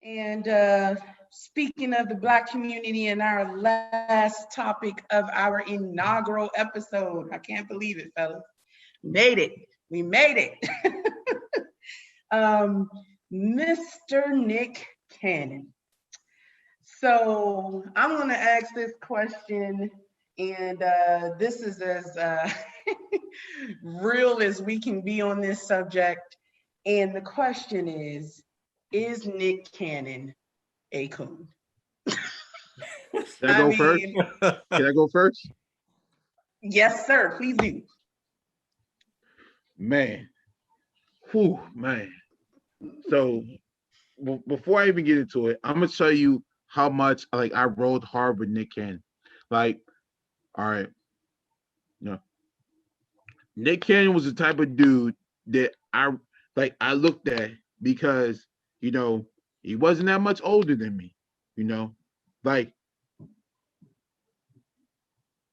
And speaking of the Black community and our last topic of our inaugural episode, I can't believe it, fellas. Made it. We made it. um, Mr. Nick Cannon. So I'm going to ask this question, and this is as real as we can be on this subject. And the question is Nick Cannon a coon? Can I go first? Can I go first? Yes, sir. Please do. Man. Whew, man. So before I even get into it, I'm gonna tell you how much like I rode hard with Nick Cannon. Like, all right, you know, Nick Cannon was the type of dude that I looked at because he wasn't that much older than me. You know, like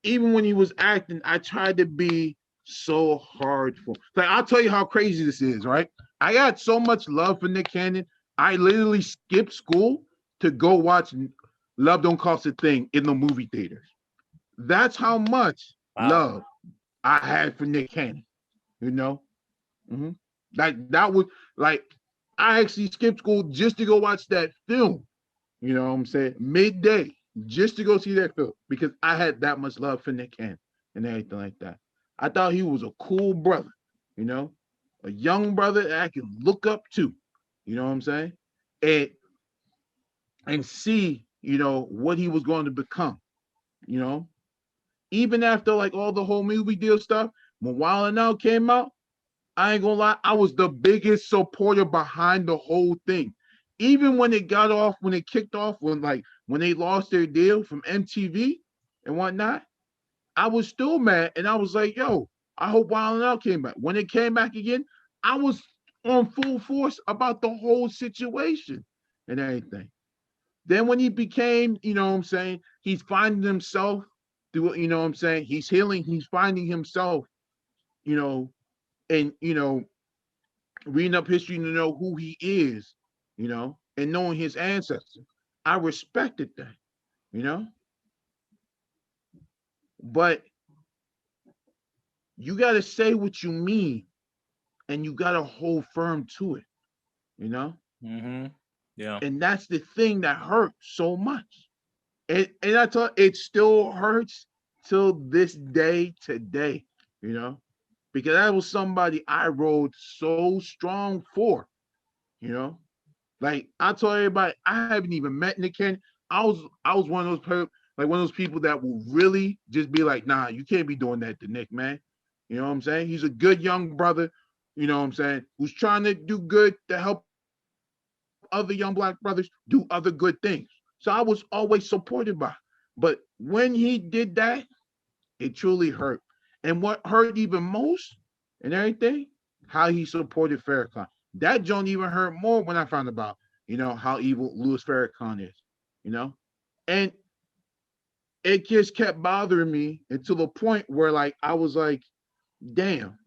even when he was acting, I tried to be so hard for him. Like, I'll tell you how crazy this is, right? I got so much love for Nick Cannon. I literally skipped school to go watch Love Don't Cost a Thing in the movie theaters. That's how much love I had for Nick Cannon, you know? Mm-hmm. Like, that was, like, I actually skipped school just to go watch that film, you know what I'm saying? Midday, just to go see that film because I had that much love for Nick Cannon and everything like that. I thought he was a cool brother, you know, a young brother that I could look up to, you know what I'm saying? And see, what he was going to become, you know. Even after like all the whole movie deal stuff, when Wild 'N Out came out, I ain't gonna lie, I was the biggest supporter behind the whole thing. Even when it kicked off, when they lost their deal from MTV and whatnot, I was still mad, and I was like, "Yo, I hope Wild 'N Out came back." When it came back again, I was on full force about the whole situation and everything. Then when he became, what I'm saying, he's finding himself through, what I'm saying, he's healing, he's finding himself, you know, and reading up history to know who he is, and knowing his ancestors. I respected that, you know. But you got to say what you mean, and you got to hold firm to it, you know. Mm-hmm. Yeah. And that's the thing that hurt so much. And I thought it still hurts till this day today, because that was somebody I rode so strong for, you know. Like I told everybody, I haven't even met Nick Cannon. I was one of those people that will really just be like, nah, you can't be doing that to Nick, man. You know what I'm saying? He's a good young brother, you know what I'm saying, who's trying to do good to help other young black brothers do other good things. So I was always supported by. But when he did that, it truly hurt. And what hurt even most and everything, how he supported Farrakhan. That don't even hurt more when I found about, how evil Louis Farrakhan is, you know? And it just kept bothering me until the point where like I was like, damn,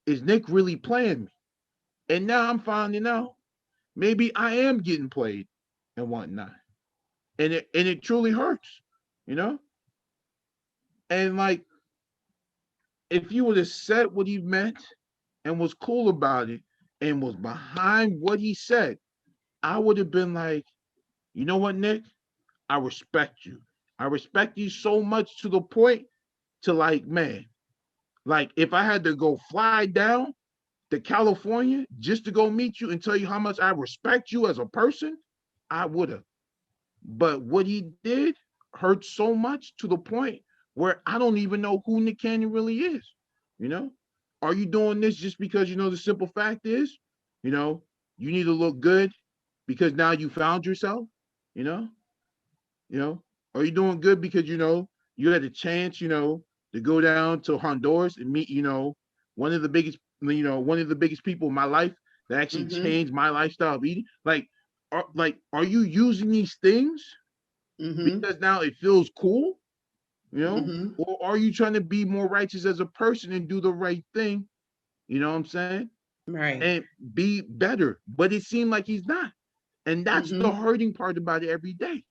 is Nick really playing me? And now I'm finding out maybe I am getting played and whatnot. And it truly hurts, you know? And like if you would have said what he meant and was cool about it and was behind what he said, I would have been like, you know what, Nick? I respect you. I respect you so much to the point to like, man, like if I had to go fly down to California just to go meet you and tell you how much I respect you as a person, I would have. But what he did hurt so much to the point where I don't even know who Nick Cannon really is. You know, are you doing this just because the simple fact is, you know, you need to look good because now you found yourself. You know, you know, are you doing good because you had a chance, to go down to Honduras and meet, one of the biggest, one of the biggest people in my life that actually changed my lifestyle of eating. Are you using these things because now it feels cool, or are you trying to be more righteous as a person and do the right thing? You know what I'm saying? Right. And be better. But it seemed like he's not. And that's the hurting part about it every day.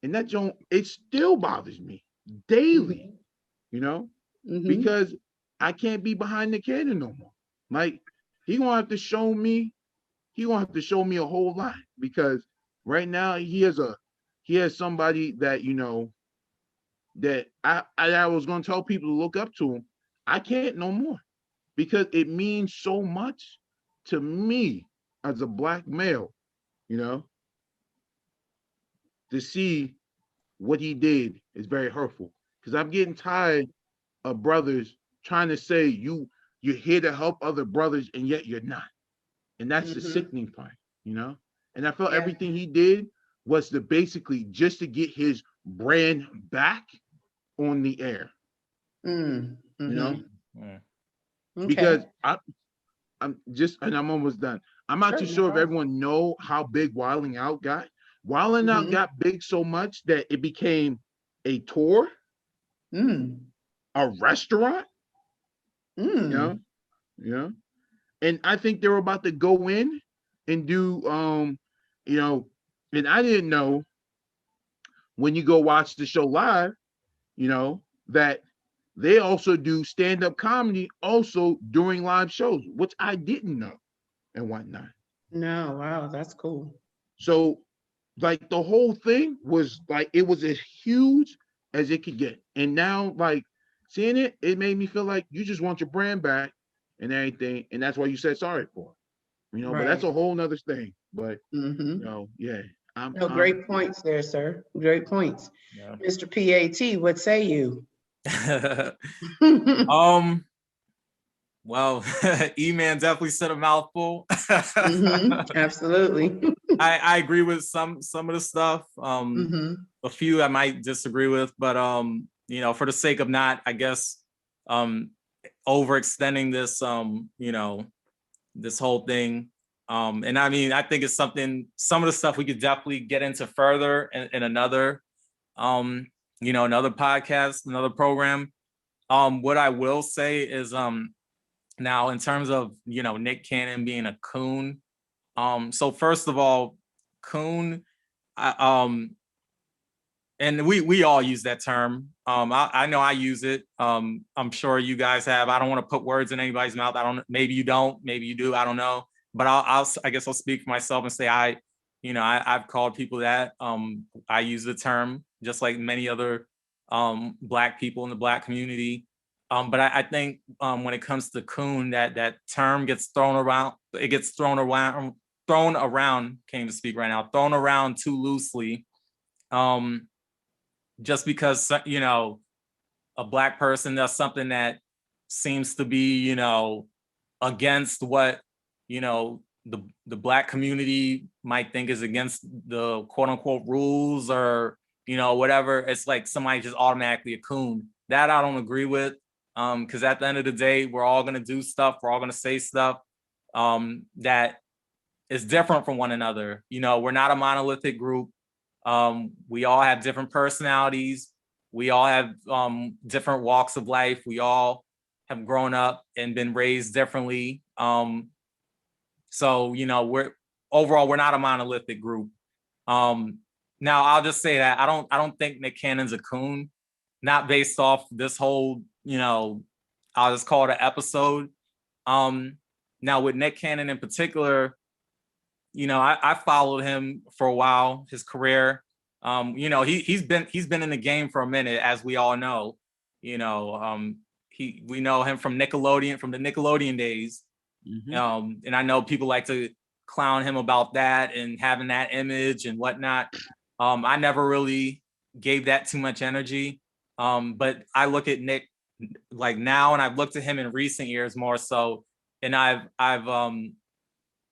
And that don't, it still bothers me daily, you know, because I can't be behind the cannon no more. Like he gonna have to show me, he gonna have to show me a whole lot because right now he has somebody that that I was gonna tell people to look up to him. I can't no more because it means so much to me as a black male, you know, to see what he did is very hurtful because I'm getting tired of brothers trying to say you're here to help other brothers and yet you're not, and that's the sickening part, you know. And I felt everything he did was to basically just to get his brand back on the air, you know, because I'm just, and I'm almost done. I'm not too sure if everyone know how big Wilding Out got. Wilding Out got big so much that it became a tour, a restaurant, you know. And I think they were about to go in and do, you know, and I didn't know when you go watch the show live, you know, that they also do stand-up comedy also during live shows, which I didn't know and whatnot. No, wow, that's cool. So like the whole thing was like it was as huge as it could get. And now like seeing it, it made me feel like you just want your brand back and everything. And that's why you said sorry for it. You know, but that's a whole nother thing. But you know, yeah. No, great points there, sir. Great points. Yeah. Mr. PAT, what say you? Well, E-Man definitely said a mouthful. Absolutely. I agree with some of the stuff. A few I might disagree with, but you know, for the sake of not, I guess, overextending this, you know, this whole thing. And I mean, I think it's something, some of the stuff we could definitely get into further in another, you know, another podcast, another program. What I will say is, now in terms of, you know, Nick Cannon being a coon. So first of all, coon, and we all use that term. I know I use it. I'm sure you guys have. I don't want to put words in anybody's mouth. I don't. Maybe you don't. Maybe you do. I don't know. But I guess I'll speak for myself and say I've called people that. I use the term just like many other Black people in the Black community. But I think when it comes to coon, that term gets thrown around. It gets thrown around. Can't even speak right now. Thrown around too loosely. Just because, you know, a Black person does something that seems to be, you know, against what, you know, the Black community might think is against the quote unquote rules or, you know, whatever. It's like somebody just automatically a coon. That I don't agree with. Because at the end of the day, we're all going to do stuff. We're all going to say stuff that is different from one another. You know, we're not a monolithic group. We all have different personalities. We all have different walks of life. We all have grown up and been raised differently. So, you know, we're not a monolithic group. Now I'll just say that I don't think Nick Cannon's a coon, not based off this whole, you know, I'll just call it an episode. Now with Nick Cannon in particular, you know, I followed him for a while, his career. You know, he's been in the game for a minute, as we all know. You know, we know him from the Nickelodeon days. And I know people like to clown him about that and having that image and whatnot. I never really gave that too much energy. But I look at Nick like now, and I've looked at him in recent years more so, and I've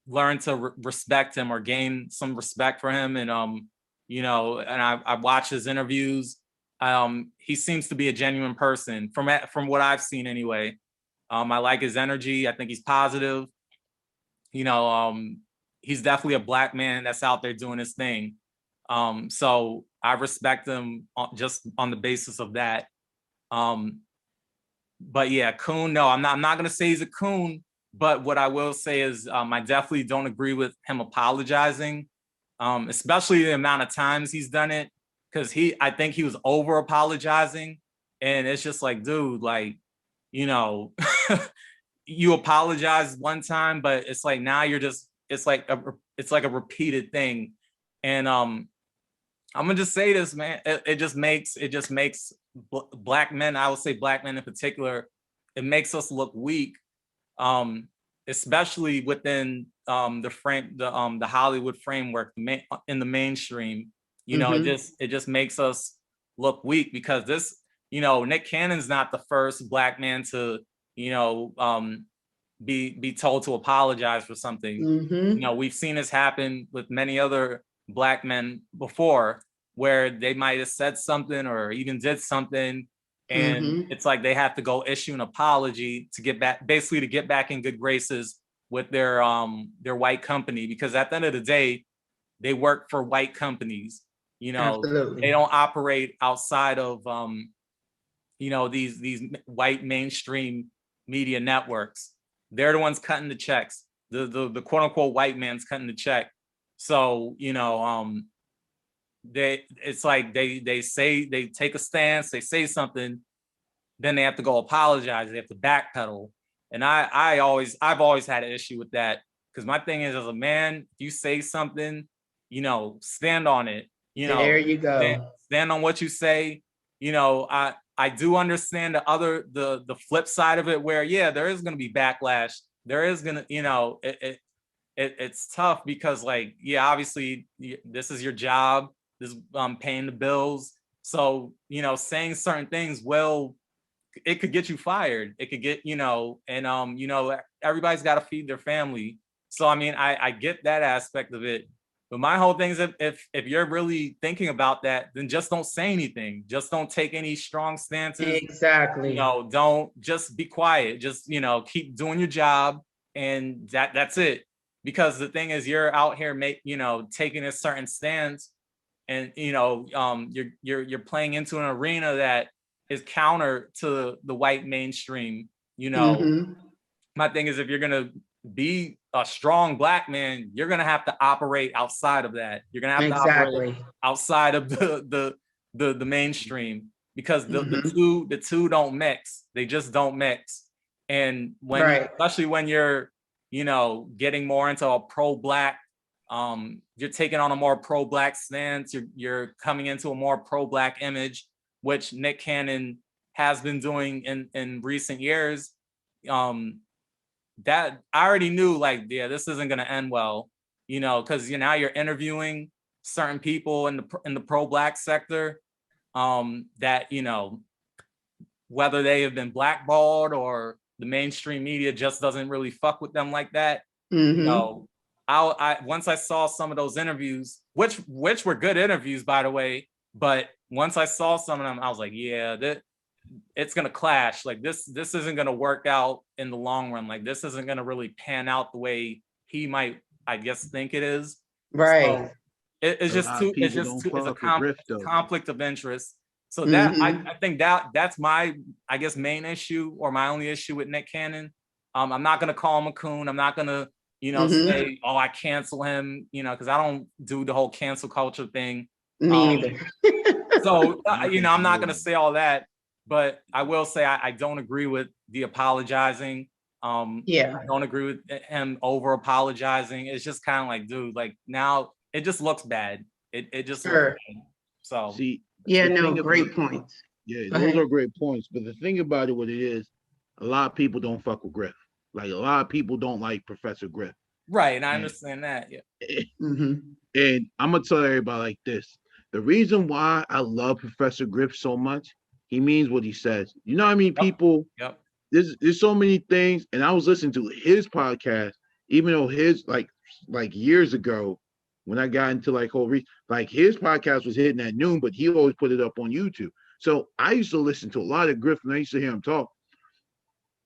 learned to respect him or gain some respect for him. And you know, and I watch his interviews. He seems to be a genuine person from what I've seen anyway. I like his energy. I think he's positive. You know, he's definitely a Black man that's out there doing his thing. So I respect him just on the basis of that. But yeah, coon. No, I'm not going to say he's a coon. But what I will say is I definitely don't agree with him apologizing especially the amount of times he's done it, because I think he was over apologizing, and it's just like, dude, like, you know, you apologize one time, but it's like now you're just, it's like a repeated thing, and I'm gonna just say this, man, it just makes black men, I would say black men in particular, it makes us look weak, especially within the Hollywood framework, in the mainstream. You know, it just makes us look weak, because this, you know, Nick Cannon's not the first black man to, you know, be told to apologize for something. You know, we've seen this happen with many other black men before, where they might have said something or even did something, and it's like they have to go issue an apology to get back, basically to get back in good graces with their white company, because at the end of the day, they work for white companies. You know, Absolutely. they don't operate outside of you know, these white mainstream media networks. They're the ones cutting the checks. The quote unquote white man's cutting the check. So, you know, it's like they say, they take a stance, they say something, then they have to go apologize, they have to backpedal. And I've always had an issue with that, because my thing is, as a man, if you say something, you know, stand on it. You know, there you go. stand on what you say. You know, I do understand the flip side of it, where yeah, there is going to be backlash. There is going to, you know, it's tough, because like, yeah, obviously this is your job, this paying the bills. So, you know, saying certain things, well, it could get you fired. It could get, you know, and you know, everybody's got to feed their family. So I mean, I get that aspect of it. But my whole thing is, if you're really thinking about that, then just don't say anything. Just don't take any strong stances. Exactly. You know, don't, just be quiet. Just, you know, keep doing your job, and that's it. Because the thing is, you're out here you know, taking a certain stance, and you know, you're playing into an arena that is counter to the white mainstream. You know, my thing is, if you're gonna be a strong black man, you're gonna have to operate outside of that. You're gonna have to operate outside of the mainstream, because the two don't mix. They just don't mix. And when especially when you're, you know, getting more into a pro-black, you're taking on a more pro-black stance. You're coming into a more pro-black image, which Nick Cannon has been doing in recent years. That I already knew, like, yeah, this isn't gonna end well, you know, because now you're interviewing certain people in the pro-black sector, that, you know, whether they have been blackballed or the mainstream media just doesn't really fuck with them like that. You know, I once I saw some of those interviews, which were good interviews, by the way, but once I saw some of them, I was like, yeah, it's gonna clash. Like this isn't gonna work out in the long run. Like this isn't gonna really pan out the way he might, I guess, think it is. Right. So it's just a conflict of interest. So that I think that's my, I guess, main issue, or my only issue with Nick Cannon. I'm not gonna call him a coon. I'm not gonna, you know, say, oh, I cancel him, you know, because I don't do the whole cancel culture thing. Me either. So you know, I'm not gonna say all that, but I will say I don't agree with the apologizing. Yeah. I don't agree with him over apologizing. It's just kind of like, dude, like now it just looks bad. It just looks bad. So see, yeah, no, great points. Yeah, those are great points. But the thing about it, what it is, a lot of people don't fuck with Griff. Like a lot of people don't like Professor Griff. Right, and I understand that. Yeah. And I'm gonna tell everybody like this: the reason why I love Professor Griff so much, he means what he says. You know what I mean? People. Yep. There's so many things, and I was listening to his podcast, even though his like years ago, when I got into like his podcast was hitting at noon, but he always put it up on YouTube. So I used to listen to a lot of Griff, and I used to hear him talk.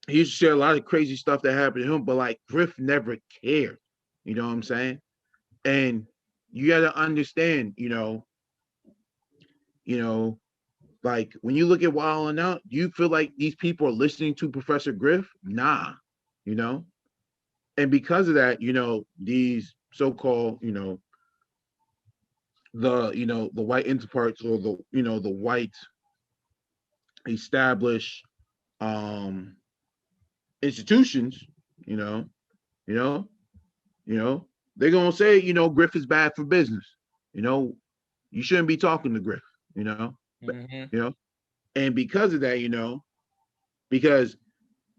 He used to share a lot of crazy stuff that happened to him, but like Griff never cared. You know what I'm saying? And you got to understand, like when you look at Wild and Out, you feel like these people are listening to Professor Griff? Nah, you know? And because of that, these so-called, the the white interparts, or the white established institutions, you know, you know, they're gonna say, Griff is bad for business. You shouldn't be talking to Griff, but and because of that, because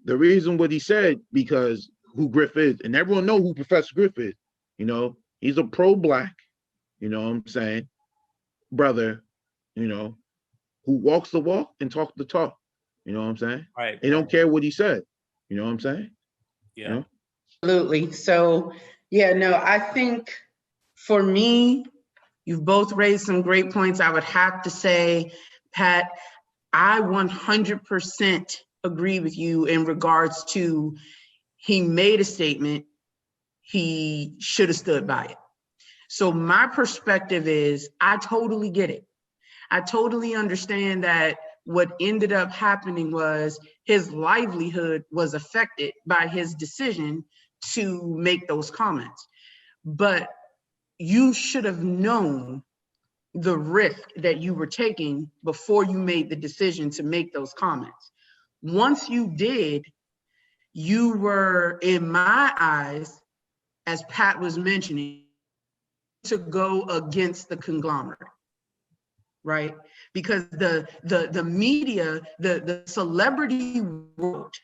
the reason what he said, because who Griff is, and everyone know who Professor Griff is, he's a pro-black, what I'm saying, brother, who walks the walk and talks the talk, what I'm saying? Right. They don't care what he said, what I'm saying? Yeah. Absolutely. So, yeah, no, I think for me, you've both raised some great points. I would have to say, Pat, I 100% agree with you in regards to he made a statement, he should have stood by it. So my perspective is, I totally get it. I totally understand that what ended up happening was his livelihood was affected by his decision to make those comments. But you should have known the risk that you were taking before you made the decision to make those comments. Once you did, you were, in my eyes, as Pat was mentioning, to go against the conglomerate, right? Because the media, the celebrity world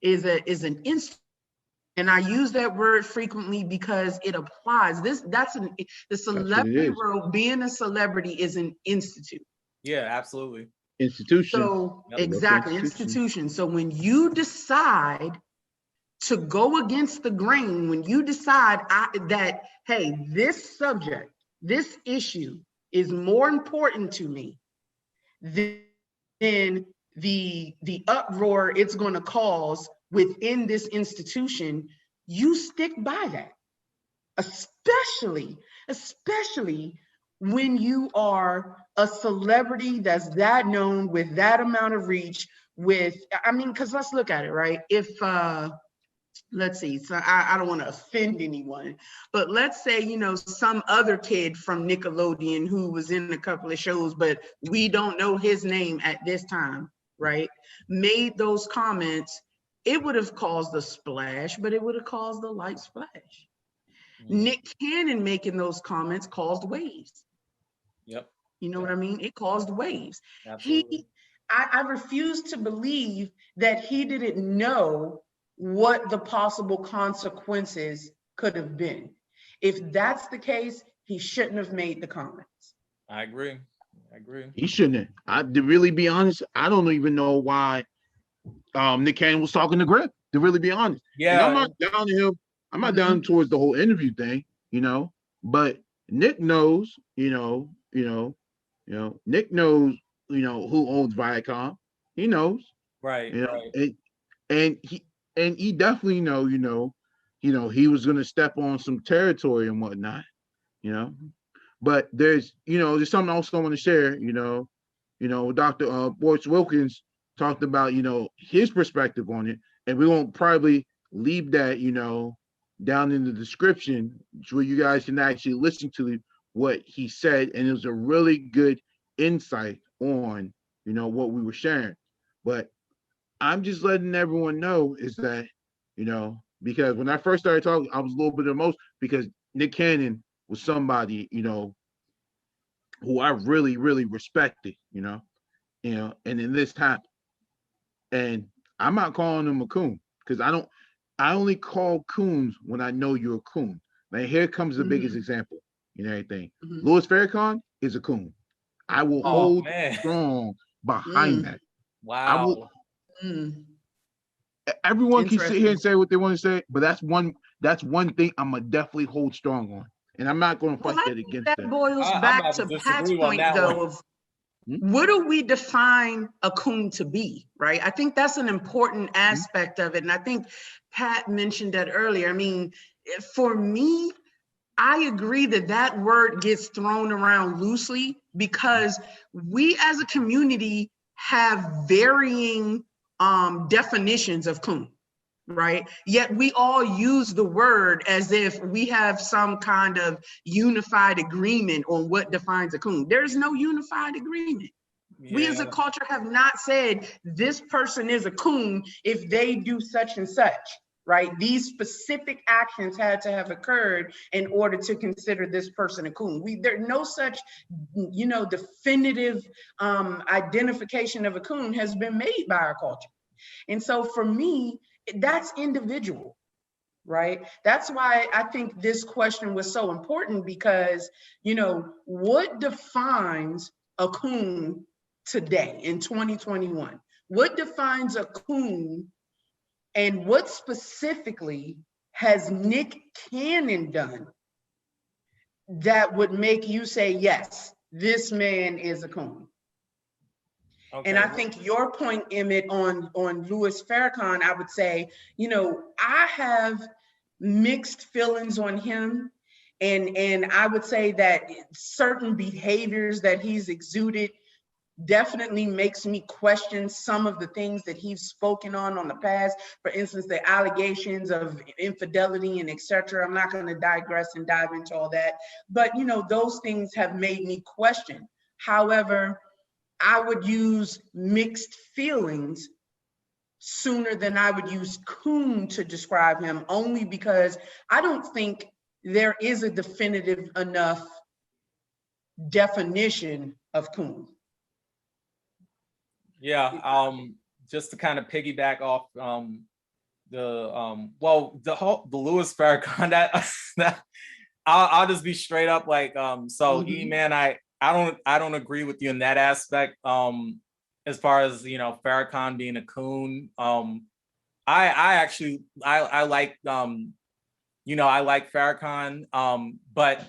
is an institute. And I use that word frequently because it applies. The celebrity world, being a celebrity, is an institute. Yeah, absolutely. Institution. So exactly, institution. So when you decide to go against the grain, when you decide that, hey, this subject, this issue is more important to me than the uproar it's going to cause within this institution, you stick by that, especially when you are a celebrity that's that known, with that amount of reach, because let's look at it, right? If let's see, so I don't want to offend anyone, but let's say, some other kid from Nickelodeon who was in a couple of shows, but we don't know his name at this time, right, made those comments, it would have caused a splash, but it would have caused a light splash. Nick Cannon making those comments caused waves. Yep. You know what I mean? It caused waves. Absolutely. I refuse to believe that he didn't know what the possible consequences could have been. If that's the case, he shouldn't have made the comments. I agree. He shouldn't have. To really be honest, I don't even know why Nick Cannon was talking to Griff, to really be honest. Yeah. And I'm not down to him. I'm not down towards the whole interview thing, but Nick knows, Nick knows, who owns Viacom. He knows. Right. Right. And he definitely know, he was gonna step on some territory and whatnot, But there's something else I want to share, Dr. Boyce Wilkins talked about, his perspective on it, and we won't probably leave that, down in the description where you guys can actually listen to what he said, and it was a really good insight on, what we were sharing. But I'm just letting everyone know is that, because when I first started talking, I was a little bit emotional because Nick Cannon was somebody, who I really, really respected, and in this time, and I'm not calling him a coon because I only call coons when I know you're a coon. Now here comes the biggest example in everything. Louis Farrakhan is a coon. I will hold strong behind that. Wow. Everyone can sit here and say what they want to say, but that's one thing I'm gonna definitely hold strong on, and I'm not going to fight that against that. That boils back to Pat's point, though, of what do we define a coon to be, right? I think that's an important aspect of it, and I think Pat mentioned that earlier. I mean, for me, I agree that word gets thrown around loosely because we as a community have varying definitions of coon, right? Yet we all use the word as if we have some kind of unified agreement on what defines a coon. There's no unified agreement. We as a Yeah. culture have not said this person is a coon if they do such and such, right? These specific actions had to have occurred in order to consider this person a coon. There's no such, definitive identification of a coon has been made by our culture. And so for me, that's individual, right? That's why I think this question was so important because, what defines a coon today in 2021? What defines a coon, and what specifically has Nick Cannon done that would make you say, yes, this man is a coon? Okay. And I think your point, Emmett, on Louis Farrakhan, I would say, I have mixed feelings on him. And I would say that certain behaviors that he's exuded definitely makes me question some of the things that he's spoken on the past. For instance, the allegations of infidelity and etc. I'm not going to digress and dive into all that. But, those things have made me question. However, I would use mixed feelings sooner than I would use coon to describe him, only because I don't think there is a definitive enough definition of coon. Yeah. Just to kind of piggyback off the Louis Farrakhan, that I'll just be straight up like E-Man, I don't agree with you in that aspect. As far as Farrakhan being a coon, I like I like Farrakhan, but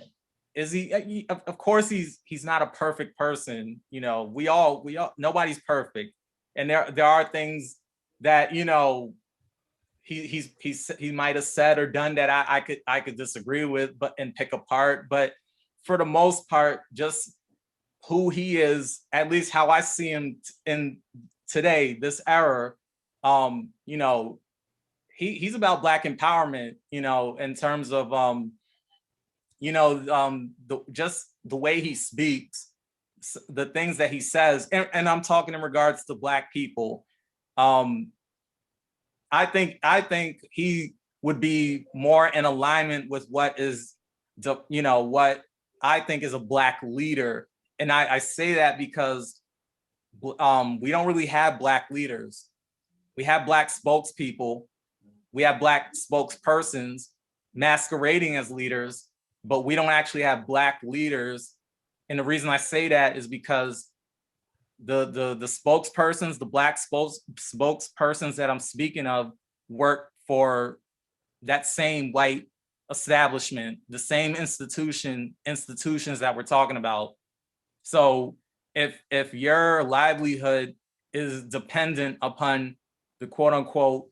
is he? Of course, he's not a perfect person. We all nobody's perfect, and there are things that he might have said or done that I could disagree with, and pick apart. But for the most part, just who he is, at least how I see him in today, this era, he's about Black empowerment, in terms of just the way he speaks, the things that he says, and I'm talking in regards to Black people. I think he would be more in alignment with what is what I think is a Black leader. And I say that because we don't really have Black leaders. We have Black spokespeople. We have Black spokespersons masquerading as leaders, but we don't actually have Black leaders. And the reason I say that is because the spokespersons, the Black spokespersons that I'm speaking of, work for that same white establishment, the same institutions that we're talking about. So if your livelihood is dependent upon the quote unquote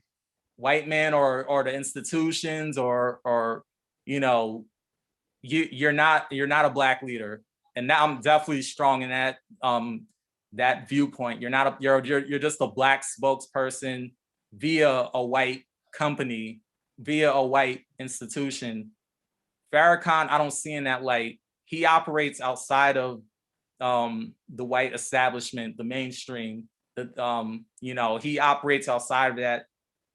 white man or the institutions or you're not a Black leader. And now I'm definitely strong in that viewpoint. You're just a Black spokesperson via a white company, via a white institution. Farrakhan, I don't see in that light. He operates outside of the white establishment, the mainstream. He operates outside of that,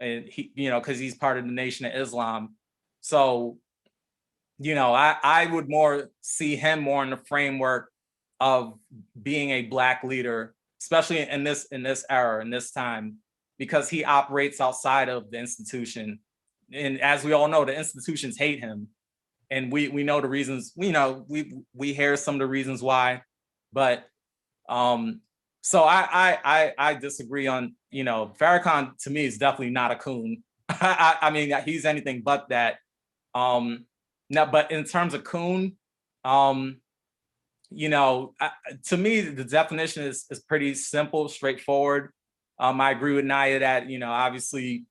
and because he's part of the Nation of Islam. So, I would more see him more in the framework of being a Black leader, especially in this era, in this time, because he operates outside of the institution. And as we all know, the institutions hate him. And we know the reasons, we hear some of the reasons why. But so I disagree on, Farrakhan to me is definitely not a coon. I mean, he's anything but that. Now, but in terms of coon, to me, the definition is pretty simple, straightforward. I agree with Naya that, obviously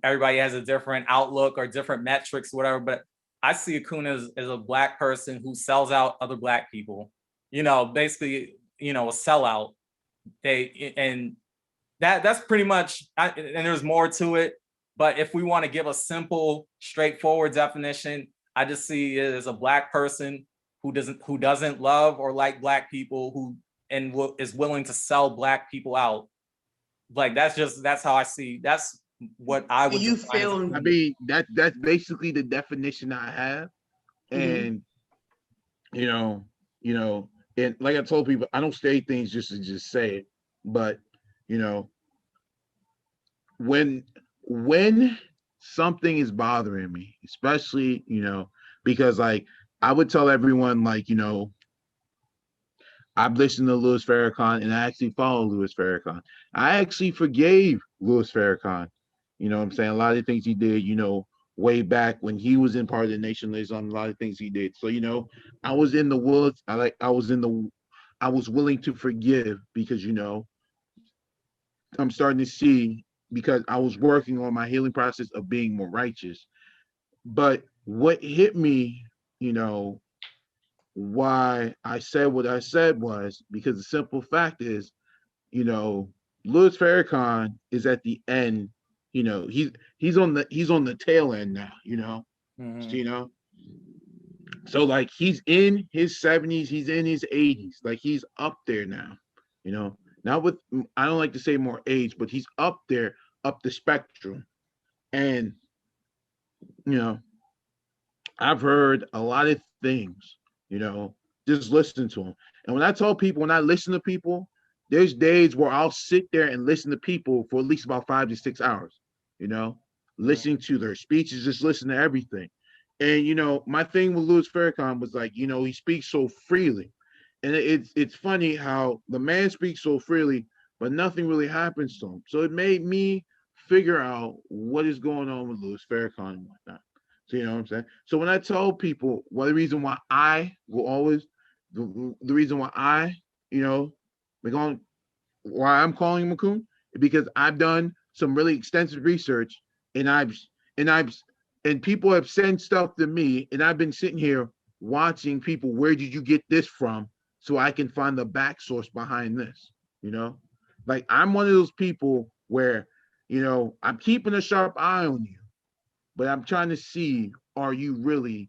everybody has a different outlook or different metrics, whatever, but I see a coon as a Black person who sells out other Black people, basically, a sellout. that's pretty much, and there's more to it. But if we want to give a simple, straightforward definition, I just see it as a Black person who doesn't love or like Black people, is willing to sell Black people out. Like that's how I see. That's what I would. You feel? I mean, that's basically the definition I have, and you know, and like I told people, I don't say things just to just say it, but you know, when something is bothering me, especially because like I would tell everyone like I've listened to Louis Farrakhan and I actually follow Louis Farrakhan. I actually forgave Louis Farrakhan. You know what I'm saying? A lot of the things he did, way back when he was in part of the Nation of Islam, a lot of things he did. So, I was in the woods. I was willing to forgive because, I'm starting to see, because I was working on my healing process of being more righteous. But what hit me, why I said what I said was because the simple fact is, Louis Farrakhan is at the end. He's on the tail end now. Mm-hmm. So like he's in his 70s, he's in his 80s, like he's up there now. Not with, I don't like to say more age, but he's up there, up the spectrum, and I've heard a lot of things. Just listen to them. And when I listen to people, there's days where I'll sit there and listen to people for at least about 5 to 6 hours, listening to their speeches, just listen to everything. And, my thing with Louis Farrakhan was like, he speaks so freely. And it's funny how the man speaks so freely, but nothing really happens to him. So it made me figure out what is going on with Louis Farrakhan and whatnot. So you know what I'm saying? So when I tell people, well, the reason why I will always, the reason why I, why I'm calling him a coon, because I've done some really extensive research, and people have sent stuff to me, and I've been sitting here watching people. Where did you get this from? So I can find the back source behind this. Like I'm one of those people where, I'm keeping a sharp eye on you, but I'm trying to see, are you really,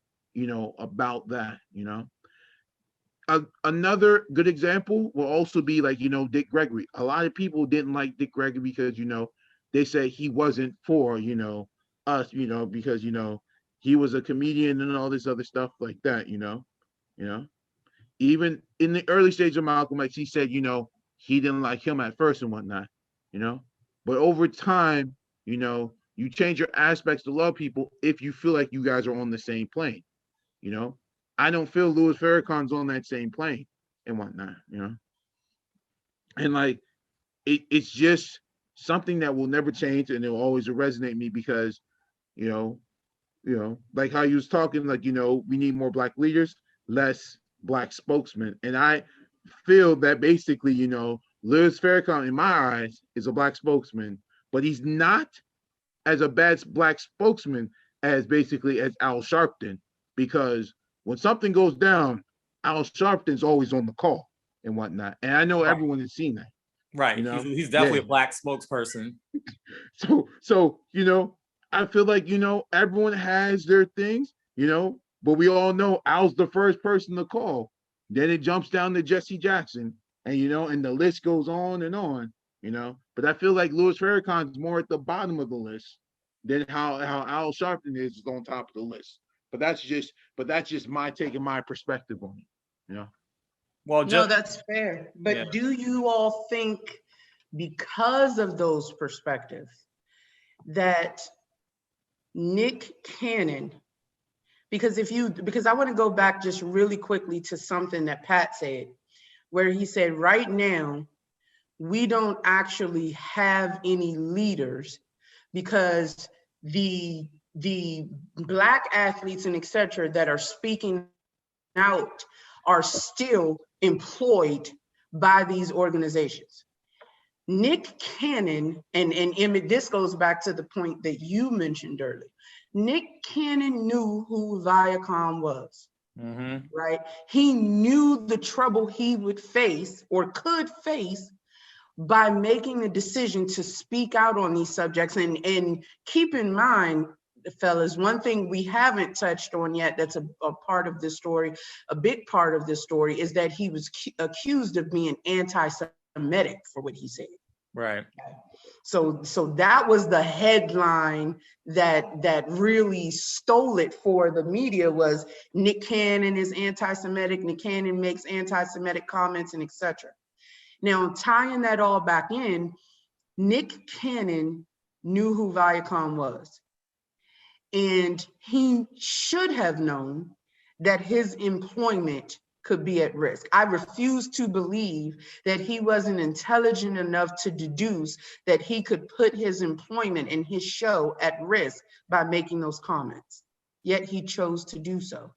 about that, Another good example will also be like, Dick Gregory. A lot of people didn't like Dick Gregory because, they said he wasn't for, us, because, he was a comedian and all this other stuff like that, Even in the early stage of Malcolm X, he said, he didn't like him at first and whatnot, But over time, you change your aspects to love people if you feel like you guys are on the same plane. I don't feel Louis Farrakhan's on that same plane and whatnot. And like it's just something that will never change, and it will always resonate me because, like how you was talking, like we need more Black leaders, less Black spokesmen, and I feel that basically, Louis Farrakhan, in my eyes, is a Black spokesman, but he's not as a bad Black spokesman as basically as Al Sharpton, because when something goes down, Al Sharpton's always on the call and whatnot. And I know everyone has seen that. Right. He's definitely a Black spokesperson. So, I feel like, everyone has their things, but we all know Al's the first person to call. Then it jumps down to Jesse Jackson, and, and the list goes on and on. But I feel like Louis Farrakhan's more at the bottom of the list than how Al Sharpton is on top of the list. But that's just my take and my perspective on it. Well, no, that's fair. But do you all think, because of those perspectives, that Nick Cannon, because I want to go back just really quickly to something that Pat said, where he said, right now, we don't actually have any leaders because the Black athletes and et cetera that are speaking out are still employed by these organizations. Nick Cannon, and this goes back to the point that you mentioned earlier. Nick Cannon knew who Viacom was, right? He knew the trouble he would face or could face by making the decision to speak out on these subjects. And keep in mind, fellas, one thing we haven't touched on yet that's a part of this story, a big part of this story, is that he was accused of being anti-Semitic for what he said. Right. So that was the headline that really stole it for the media, was Nick Cannon is anti-Semitic, Nick Cannon makes anti-Semitic comments, and etc. Now, tying that all back in, Nick Cannon knew who Viacom was. And he should have known that his employment could be at risk. I refuse to believe that he wasn't intelligent enough to deduce that he could put his employment and his show at risk by making those comments. Yet he chose to do so.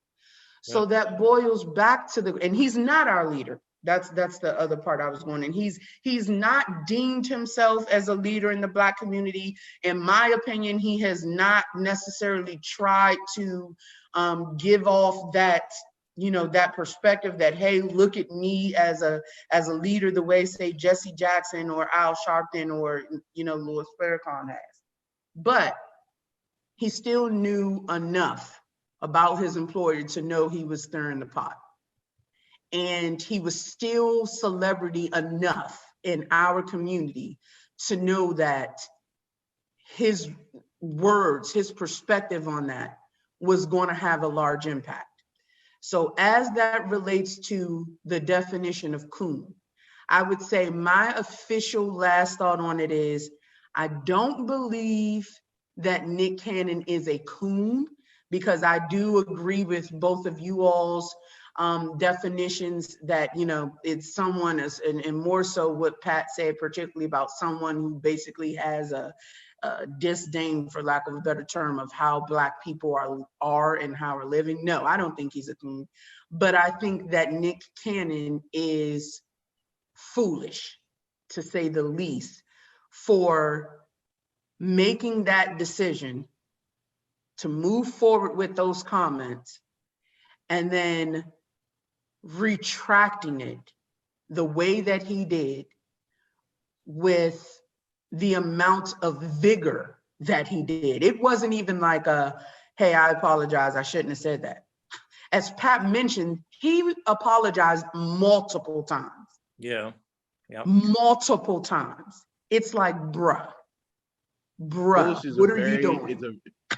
So that boils back to and he's not our leader. That's the other part I was going in. He's not deemed himself as a leader in the Black community. In my opinion, he has not necessarily tried to give off that, that perspective that, hey, look at me as a leader, the way, say, Jesse Jackson or Al Sharpton or, Louis Farrakhan has. But he still knew enough about his employer to know he was stirring the pot. And he was still celebrity enough in our community to know that his words, his perspective on that was going to have a large impact. So as that relates to the definition of coon, I would say my official last thought on it is, I don't believe that Nick Cannon is a coon, because I do agree with both of you all's definitions that, it's someone, and more so what Pat said, particularly about someone who basically has a disdain, for lack of a better term, of how Black people are and how we're living. No, I don't think he's a coon, but I think that Nick Cannon is foolish, to say the least, for making that decision to move forward with those comments and then retracting it the way that he did, with the amount of vigor that he did. It wasn't even like hey, I apologize, I shouldn't have said that. As Pat mentioned, he apologized multiple times. Yeah. Multiple times. It's like, bruh, what are you doing?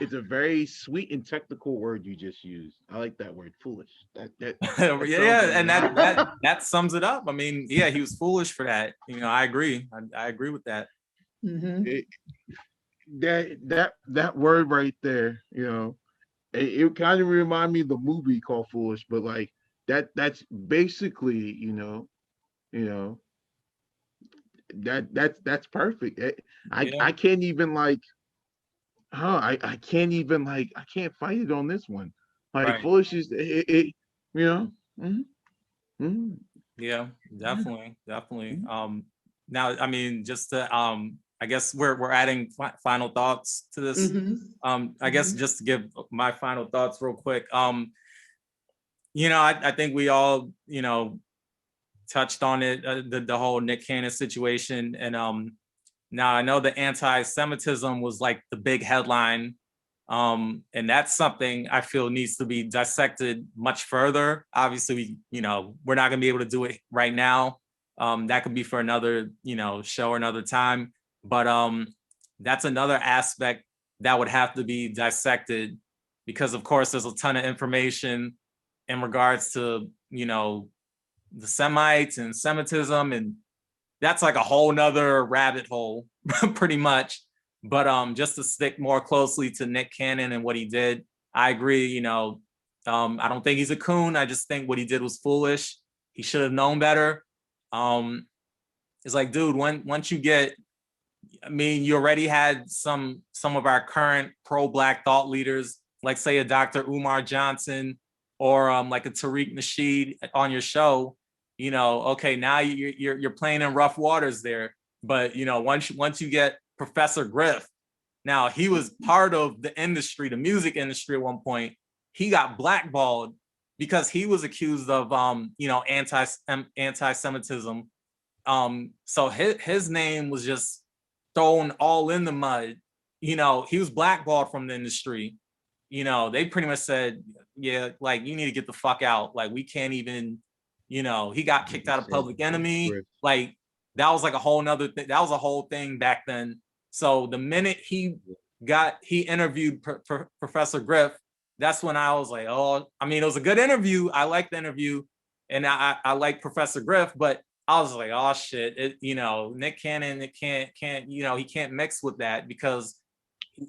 It's a very sweet and technical word you just used. I like that word, foolish. That yeah, and that sums it up. I mean, yeah, he was foolish for that. I agree. I agree with that. Mm-hmm. That word right there, it kind of remind me of the movie called Foolish, but like that's basically, that's perfect. I can't even like, I can't even like, I can't fight it on this one. Like, right. Foolish is Mm-hmm. Mm-hmm. Yeah, definitely. Now, I mean, just to I guess we're adding final thoughts to this. Mm-hmm. I guess just to give my final thoughts real quick. I think we all, touched on it, the whole Nick Cannon situation. And now I know the anti-Semitism was like the big headline. And that's something I feel needs to be dissected much further. Obviously, we're not gonna be able to do it right now. That could be for another, show or another time. But that's another aspect that would have to be dissected, because of course there's a ton of information in regards to, the Semites and Semitism, and that's like a whole nother rabbit hole, pretty much. But just to stick more closely to Nick Cannon and what he did, I agree. I don't think he's a coon. I just think what he did was foolish. He should have known better. It's like, dude, once you get, you already had some of our current pro-Black thought leaders, like say a Dr. Umar Johnson or like a Tariq Nasheed on your show. Okay, now you're playing in rough waters there. But once you get Professor Griff, now he was part of the industry, the music industry at one point. He got blackballed because he was accused of anti-Semitism So his name was just thrown all in the mud. You know, he was blackballed from the industry. You know, they pretty much said, yeah, like, you need to get the fuck out. Like, we can't even, you know, he got kicked out of Public Enemy. Like, that was like a whole nother thing. That was a whole thing back then. So the minute he interviewed Professor Griff, that's when I was like, oh, I mean, it was a good interview. I liked the interview, and I like Professor Griff, but I was like, oh shit, you know, Nick Cannon, it can't, you know, he can't mix with that because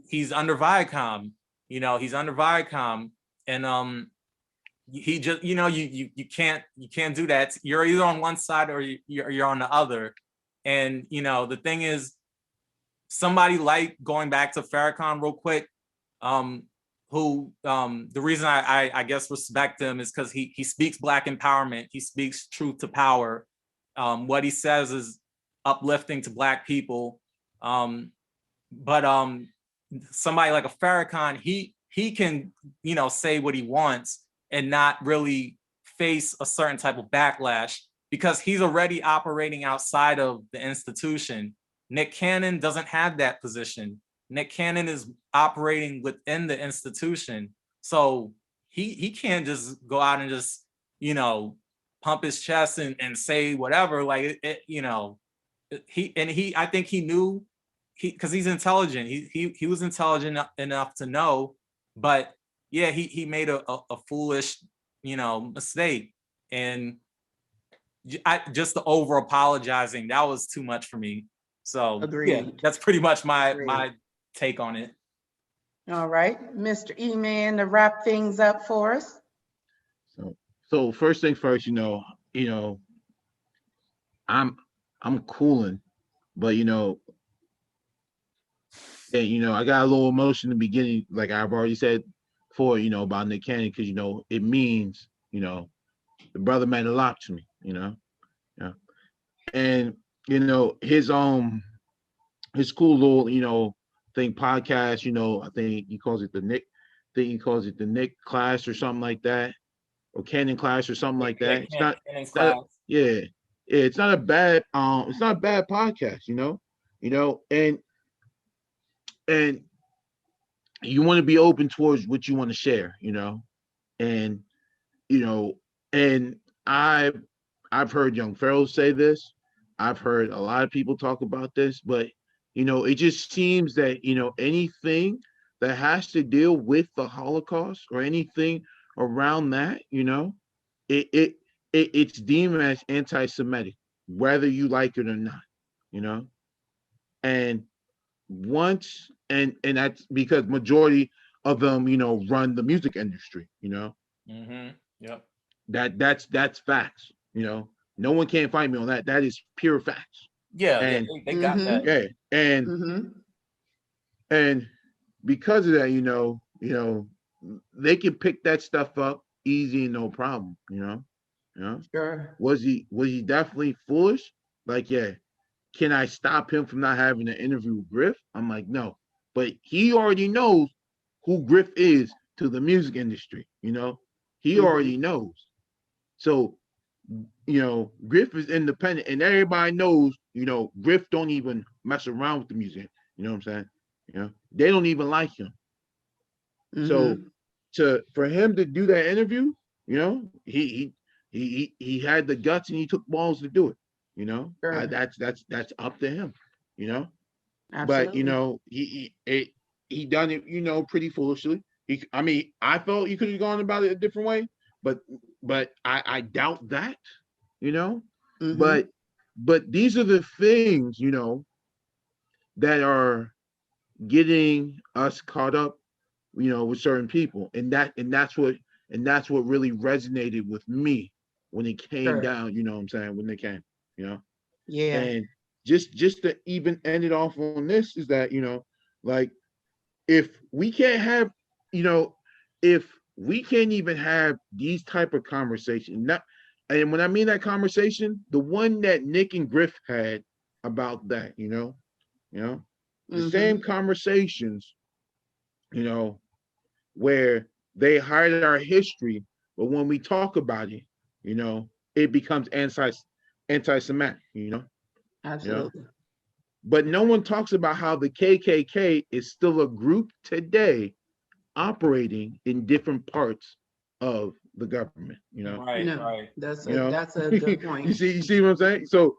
he's under Viacom. You know, he's under Viacom, and he just, you know, you can't do that. You're either on one side or you're on the other. And you know, the thing is, somebody like, going back to Farrakhan real quick, who the reason I guess respect him is because he speaks Black empowerment. He speaks truth to power. What he says is uplifting to Black people. But somebody like a Farrakhan, he can, you know, say what he wants and not really face a certain type of backlash because he's already operating outside of the institution. Nick Cannon doesn't have that position. Nick Cannon is operating within the institution. So he can't just go out and just, you know, pump his chest and say whatever. Like, you know, I think he knew, because he's intelligent. He was intelligent enough to know, but yeah, he made a foolish, you know, mistake. And just the over apologizing, that was too much for me. So yeah, that's pretty much my take on it. All right, Mr. E-Man, to wrap things up for us. So first thing first, you know, I'm cooling, but you know, and you know, I got a little emotion in the beginning, like I've already said before, you know, about Nick Cannon, because you know, it means, you know, the brother meant a lot to me, you know, yeah, and you know, his cool little, you know, thing podcast, you know, I think he calls it the Nick class or something like that, or Cannon class or something like that. Yeah, it's not a bad podcast, you know, and you want to be open towards what you want to share, you know, and you know, and I've heard Young Pharaoh say this. I've heard a lot of people talk about this, but you know, it just seems that, you know, anything that has to deal with the Holocaust or anything around that, you know, it's deemed as anti-Semitic, whether you like it or not, you know. And and that's because majority of them, you know, run the music industry, you know. Yep. That's facts, you know. No one can fight me on that. That is pure facts. Yeah, and they got that. Yeah, and because of that, you know, they can pick that stuff up easy and no problem, you know. Sure. Was he definitely foolish? Like, yeah. Can I stop him from not having an interview with Griff? I'm like, no. But he already knows who Griff is to the music industry, you know. He already knows. So, you know, Griff is independent, and everybody knows, you know, Griff don't even mess around with the music. You know what I'm saying? You know, they don't even like him. So, for him to do that interview, you know, he had the guts and he took balls to do it. You know, that's up to him. You know, but you know, he done it, you know, pretty foolishly. I mean, I felt he could have gone about it a different way, but I doubt that. You know, but these are the things, you know, that are getting us caught up, you know, with certain people, and that's what really resonated with me when it came down. You know what I'm saying? When they came, you know. Yeah. And just to even end it off on this is that, you know, like, if we can't have, you know, if we can't even have these type of conversations, and when I mean that conversation, the one that Nick and Griff had about that, you know, the same conversations, you know, where they hide our history, but when we talk about it, you know, it becomes anti-Semitic, Absolutely. But no one talks about how the KKK is still a group today operating in different parts of the government, Right, No, right. that's you know. a good you point. see what I'm saying? So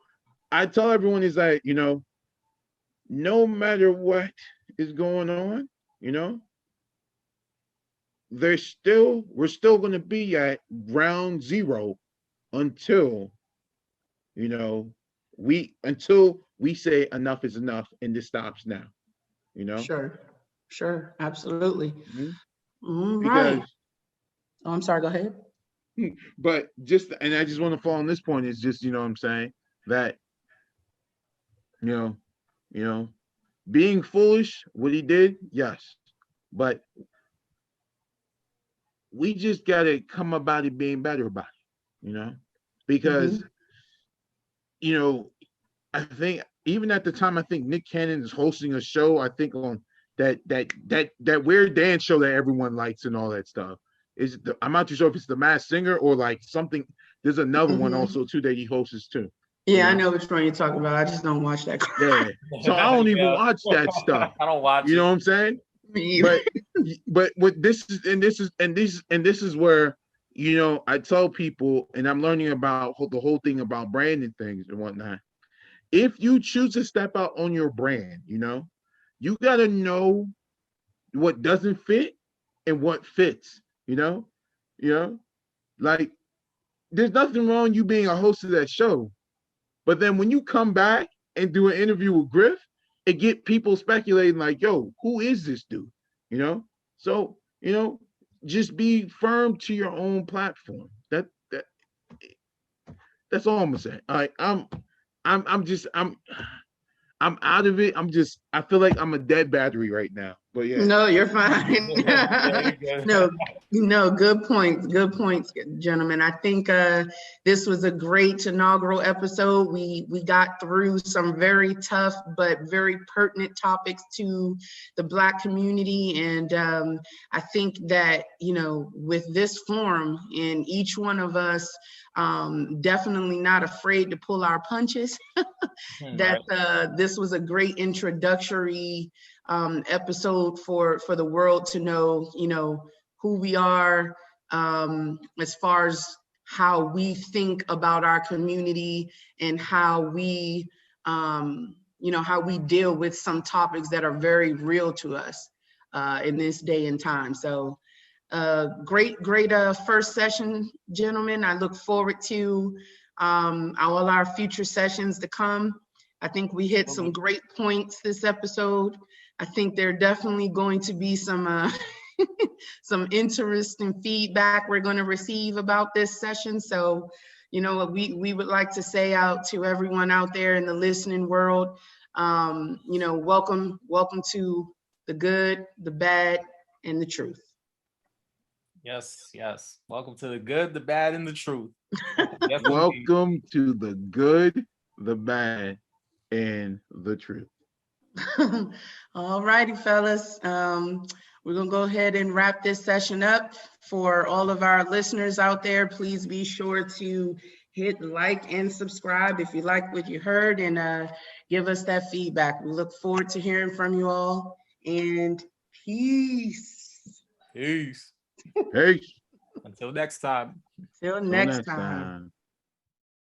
I tell everyone is like, no matter what is going on, you know, we're still going to be at ground zero until, you know, until we say enough is enough and this stops now, Sure, absolutely. Mhm. All right. Because, Oh, I'm sorry, go ahead. but and I just want to fall on this point is just, what I'm saying, that, you know, you know, being foolish, what he did, yes, but we just got to come about it being better about it, because, Mm-hmm. I think even at the time, I think Nick Cannon is hosting a show, I think on that weird dance show that everyone likes and all that stuff. I'm not too sure if it's the Masked Singer or like something. There's another one Mm-hmm. also too that he hosts too. Yeah, I know which one you're talking about. I just don't watch that. Yeah. So I don't even Yeah. watch that stuff. I don't watch You know it. what I'm saying? Me either. But what this is where, I tell people, and I'm learning about the whole thing about branding things and whatnot. If you choose to step out on your brand, you got to know what doesn't fit and what fits, like there's nothing wrong you being a host of that show. But then when you come back and do an interview with Griff, it get people speculating like, yo, who is this dude? So, just be firm to your own platform. That's all I'm gonna say. All right, I'm out of it. I feel like I'm a dead battery right now. But yeah. No, you're fine. Yeah, you're good. No, good points, gentlemen. I think this was a great inaugural episode. We got through some very tough but very pertinent topics to the Black community, and I think that with this forum, and each one of us definitely not afraid to pull our punches. That this was a great introductory episode for the world to know, who we are, as far as how we think about our community and how we, how we deal with some topics that are very real to us in this day and time. So great first session, gentlemen. I look forward to all our future sessions to come. I think we hit some great points this episode. I think there are definitely going to be some some interesting feedback we're going to receive about this session. So, we would like to say out to everyone out there in the listening world, welcome to the good, the bad, and the truth. Yes. Welcome to the good, the bad, and the truth. Yes, welcome to the good, the bad, and the truth. All righty, fellas. We're going to go ahead and wrap this session up. For all of our listeners out there, please be sure to hit like and subscribe if you like what you heard, and give us that feedback. We look forward to hearing from you all, and peace. Peace. Peace. Until next time. Till next time.